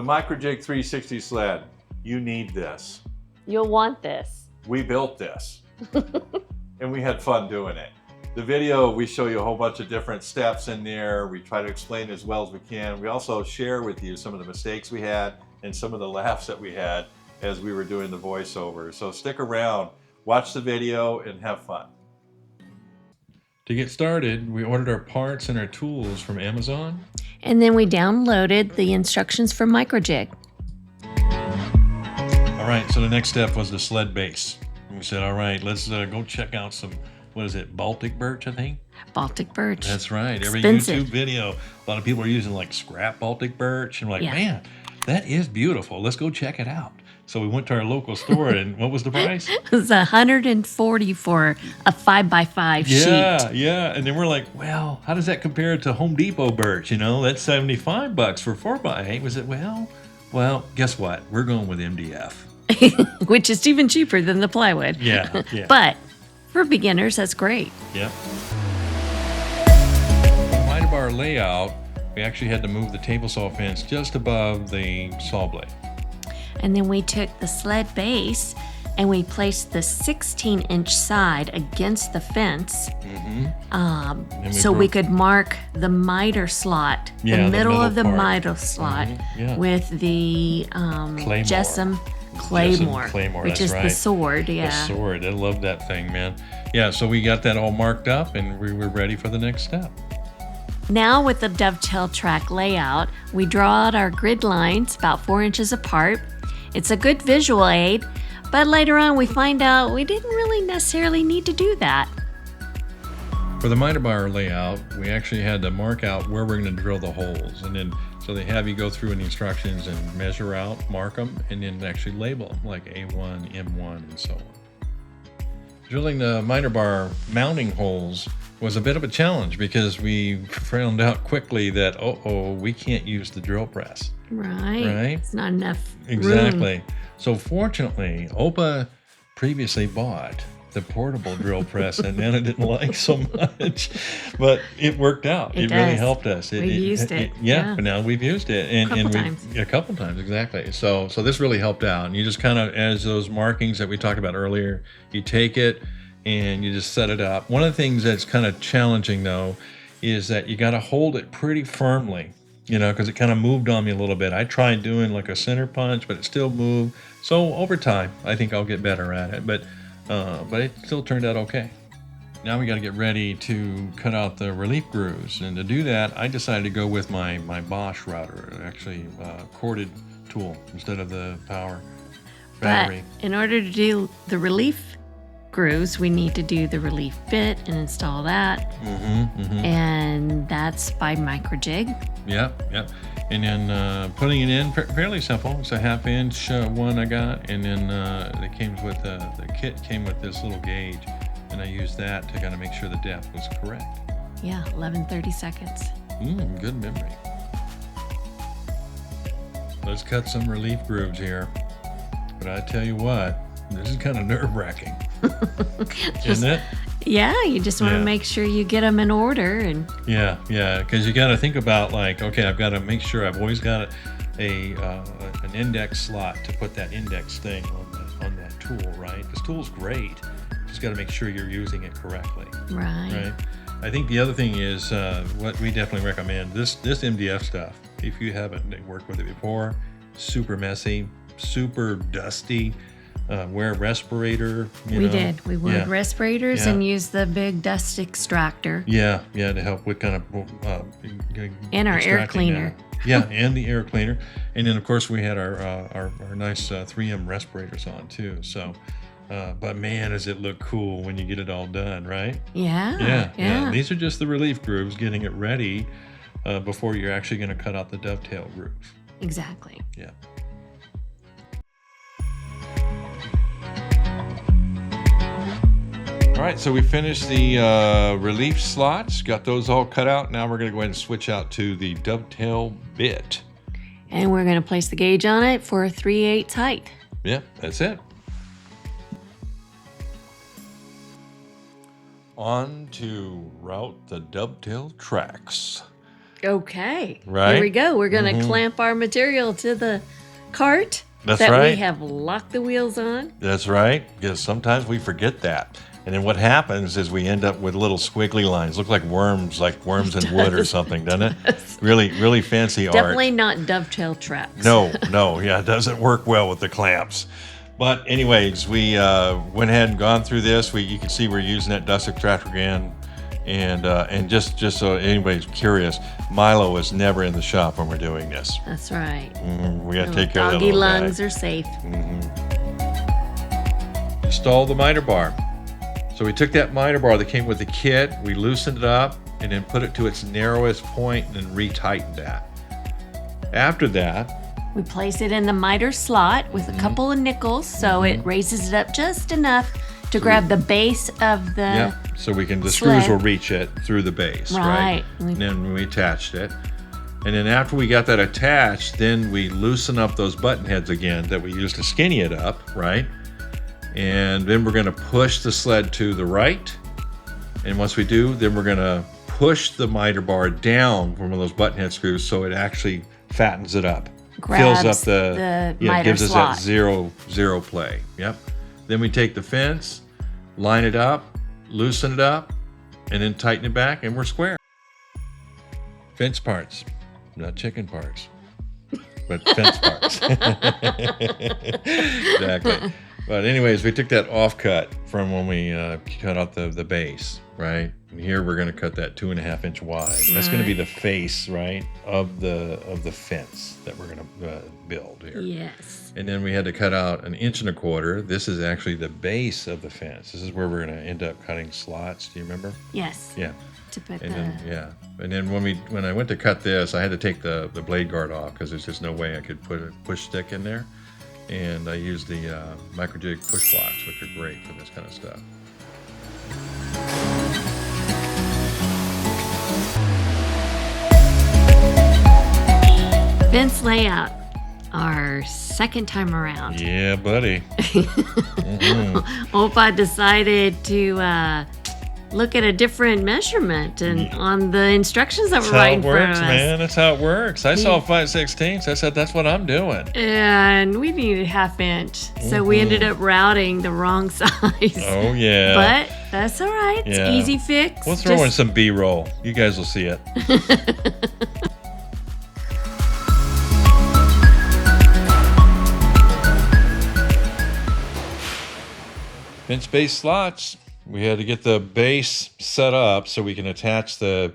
The MicroJig 360 sled, you need this. You'll want this. We built this and we had fun doing it. The video, we show you a whole bunch of different steps in there. We try to explain as well as we can. We also share with you some of the mistakes we had and some of the laughs that we had as we were doing the voiceover. So stick around, watch the video, and have fun. To get started, we ordered our parts and our tools from Amazon. And then we downloaded the instructions from MicroJig. All right, so the next step was the sled base. And we said, all right, let's go check out some, what is it, Baltic birch, I think? Baltic birch. That's right. Every Expensive. YouTube video, a lot of people are using like scrap Baltic birch. And we're like, Yeah. man, that is beautiful. Let's go check it out. So we went to our local store, and what was the price? It was $140 for a 5x5 sheet. Yeah. And then we're like, well, how does that compare to Home Depot birch? You know, that's $75 for 4x8. Was it, well, guess what? We're going with MDF. Which is even cheaper than the plywood. Yeah. But for beginners, that's great. Yep. In light of our layout, we actually had to move the table saw fence just above the saw blade. And then we took the sled base and we placed the 16-inch side against the fence so we could mark the miter slot, the middle of the miter slot with the Jessam Claymore, which is the sword. The sword. I love that thing, man. Yeah, so we got that all marked up and we were ready for the next step. Now with the dovetail track layout, we draw out our grid lines about 4 inches apart. It's a good visual aid, but later on we find out we didn't really necessarily need to do that. For the miter bar layout, we actually had to mark out where we're going to drill the holes, and then so they have you go through in the instructions and measure out, mark them, and then actually label them like A1, M1, and so on. Drilling the miter bar mounting holes was a bit of a challenge because we found out quickly that, we can't use the drill press. Right? It's not enough Exactly. room. So fortunately, Opa previously bought the portable drill press, and then I didn't like so much, but it worked out. It really helped us. We've used it. Yeah, but now we've used it. A couple times, exactly. So this really helped out. And you just kind of, as those markings that we talked about earlier, you take it and you just set it up. One of the things that's kind of challenging though, is that you got to hold it pretty firmly, because it kind of moved on me a little bit. I tried doing like a center punch, but it still moved. So over time, I think I'll get better at it, but it still turned out okay. Now we got to get ready to cut out the relief grooves. And to do that, I decided to go with my Bosch router, actually corded tool instead of the power battery. But in order to do the relief grooves, we need to do the relief bit and install that. And that's by MicroJig. Yep. And then putting it in, fairly simple. It's a 1/2 inch one I got, and then it came with the kit came with this little gauge, and I used that to kind of make sure the depth was correct. Yeah, 11/30 seconds. Good memory. Let's cut some relief grooves here. But I tell you what, this is kind of nerve-wracking, isn't it? Yeah, you just want to make sure you get them in order. And yeah, because you got to think about like, okay, I've got to make sure I've always got an index slot to put that index thing on that tool, right? This tool's great. Just got to make sure you're using it correctly. Right. I think the other thing is what we definitely recommend, this MDF stuff, if you haven't worked with it before, super messy, super dusty. Wear a respirator. We did. We wore respirators and used the big dust extractor. Yeah, to help with kind of and our air cleaner. And the air cleaner, and then of course we had our nice 3M respirators on too. So, but man, does it look cool when you get it all done, right? Yeah. These are just the relief grooves, getting it ready before you're actually going to cut out the dovetail groove. Exactly. Yeah. All right, so we finished the relief slots, got those all cut out. Now we're going to go ahead and switch out to the dovetail bit. And we're going to place the gauge on it for a 3/8 height. Yeah, that's it. On to route the dovetail tracks. Okay. Right? Here we go. We're going to clamp our material to the cart That's that right. we have locked the wheels on. That's right. Because sometimes we forget that. And then what happens is we end up with little squiggly lines. Look like worms in wood or something, doesn't it? Really, really fancy art. Definitely not dovetail traps. No, yeah, it doesn't work well with the clamps. But anyways, we went ahead and gone through this. You can see we're using that dust extractor again. And just so anybody's curious, Milo is never in the shop when we're doing this. That's right. We got to take care of that doggy little lungs guy. are safe. Install the miter bar. So we took that miter bar that came with the kit, we loosened it up, and then put it to its narrowest point and then retightened that. After that, we place it in the miter slot with a couple of nickels so it raises it up just enough to grab the base of the so the sled. screws will reach it through the base, right? Right. And then we attached it. And then after we got that attached, then we loosen up those button heads again that we used to skinny it up, right? And then we're going to push the sled to the right. And once we do, then we're going to push the miter bar down from one of those button head screws so it actually fattens it up. Grabs fills up the miter gives slot. us that zero play. Yep. Then we take the fence, line it up, loosen it up, and then tighten it back, and we're square. Fence parts, not chicken parts, but fence parts. Exactly. But anyways, we took that offcut from when we cut out the base, right? And here we're going to cut that 2.5 inch wide. That's going to be the face, right, of the fence that we're going to build here. Yes. And then we had to cut out 1.25 inches. This is actually the base of the fence. This is where we're going to end up cutting slots. Do you remember? Yes. Yeah. To put And then and then when I went to cut this, I had to take the blade guard off because there's just no way I could put a push stick in there. And I used the MicroJig push blocks, which are great for this kind of stuff. Fence layout, our second time around. Yeah, buddy. Opa decided to look at a different measurement and on the instructions that were right in front of us. That's how it works, man. That's how it works. I saw 5/16, so I said, that's what I'm doing. And we needed 1/2 inch, so we ended up routing the wrong size. Oh, yeah. But that's all right. It's easy fix. We'll throw in some B-roll. You guys will see it. Fence base slots. We had to get the base set up so we can attach the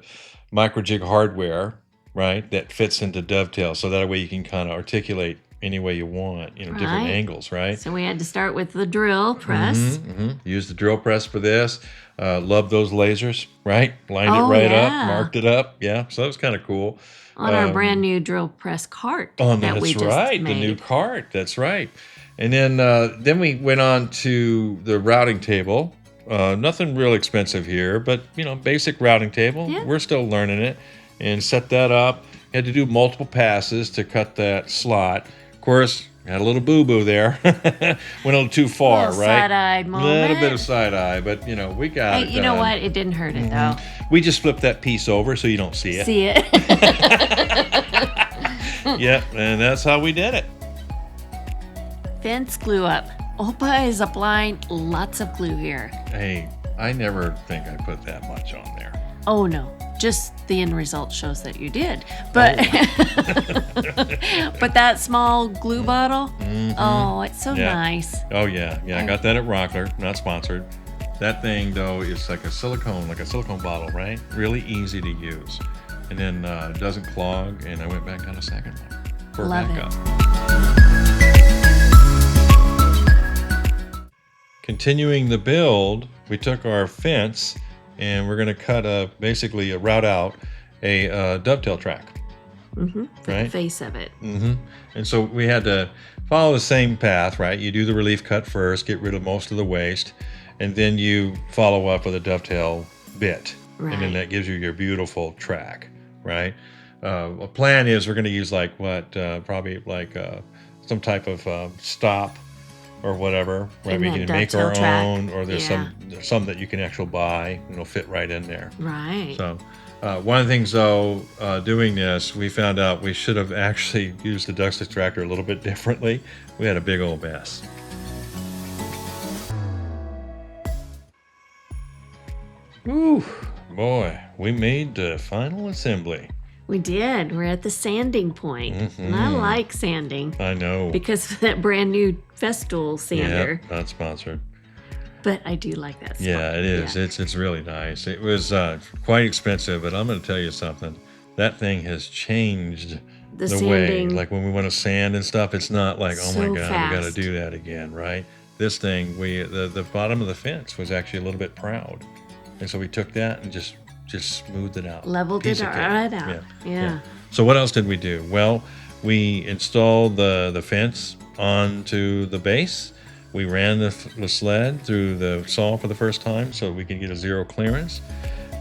MicroJig hardware, right, that fits into dovetail. So that way you can kind of articulate any way you want, different angles, right? So we had to start with the drill press. Use the drill press for this. Love those lasers, right? Lined it right up, marked it up. Yeah, so that was kind of cool. On our brand new drill press cart that we just made. The new cart. That's right. And then we went on to the routing table. Nothing real expensive here, but basic routing table. Yeah. We're still learning it, and set that up. Had to do multiple passes to cut that slot. Of course, had a little boo-boo there. Went a little too far, right? Side-eyed moment. A little bit of side-eye, but we got it. You know what? It didn't hurt it though. We just flipped that piece over so you don't see it. See it. Yep, and that's how we did it. Fence glue up. Opa is applying lots of glue here. Hey, I never think I put that much on there. Oh no, just the end result shows that you did. But but that small glue bottle, oh, it's so nice. Oh yeah, I got that at Rockler, not sponsored. That thing though is like a silicone bottle, right? Really easy to use, and then it doesn't clog. And I went back on a second one for backup. Continuing the build, we took our fence and we're going to cut basically route out a dovetail track. Right? The face of it. And so we had to follow the same path, right? You do the relief cut first, get rid of most of the waste, and then you follow up with a dovetail bit. Right. And then that gives you your beautiful track, right? A plan is we're going to use probably some type of stop or whatever, right? We can make our own, or there's some that you can actually buy, and it'll fit right in there. Right. So One of the things, though, doing this, we found out we should have actually used the dust extractor a little bit differently. We had a big old mess. Whew, boy, we made the final assembly. We did. We're at the sanding point. And I like sanding. I know. Because of that brand new Festool sander. Yep, not sponsored. But I do like that stuff. Yeah, it is. Yeah. It's really nice. It was quite expensive, but I'm going to tell you something. That thing has changed the way. Like when we want to sand and stuff, it's not like, oh my God, we got to do that again, right? This thing, the bottom of the fence was actually a little bit proud. And so we took that and just smoothed it out. Leveled it right out. Yeah. So what else did we do? Well, we installed the fence onto the base. We ran the sled through the saw for the first time so we could get a zero clearance.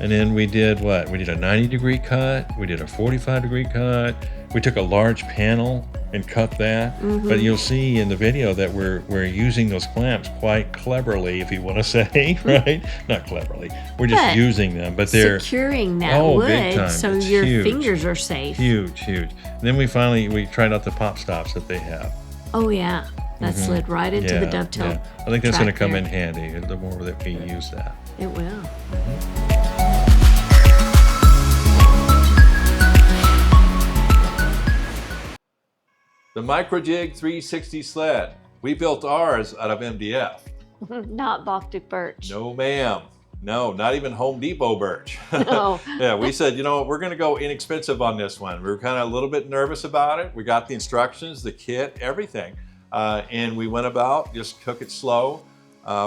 And then we did what? We did a 90-degree cut. We did a 45-degree cut. We took a large panel and cut that. But you'll see in the video that we're using those clamps quite cleverly, if you want to say, right? Not cleverly. We're just using them, but they're securing that wood big time. So it's your fingers are safe. Huge. And then we tried out the pop stops that they have. Oh yeah, that slid right into the dovetail. Yeah. I think that's going to come in handy the more that we use that. It will. The MicroJig 360 sled. We built ours out of MDF. Not Baltic birch. No, ma'am. No, not even Home Depot birch. No. Yeah, we said, we're going to go inexpensive on this one. We were kind of a little bit nervous about it. We got the instructions, the kit, everything. And we went about, just took it slow.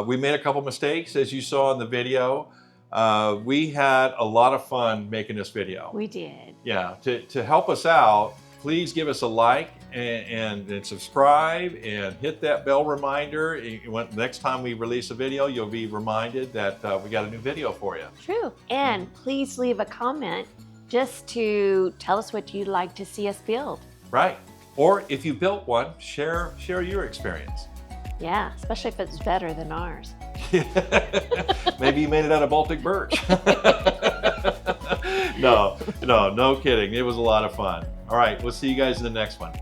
We made a couple mistakes, as you saw in the video. We had a lot of fun making this video. We did. Yeah, to help us out, please give us a like and subscribe and hit that bell reminder. Next time we release a video, you'll be reminded that we got a new video for you. True. And please leave a comment just to tell us what you'd like to see us build. Right. Or if you built one, share your experience. Yeah, especially if it's better than ours. Maybe you made it out of Baltic birch. No kidding. It was a lot of fun. All right, we'll see you guys in the next one.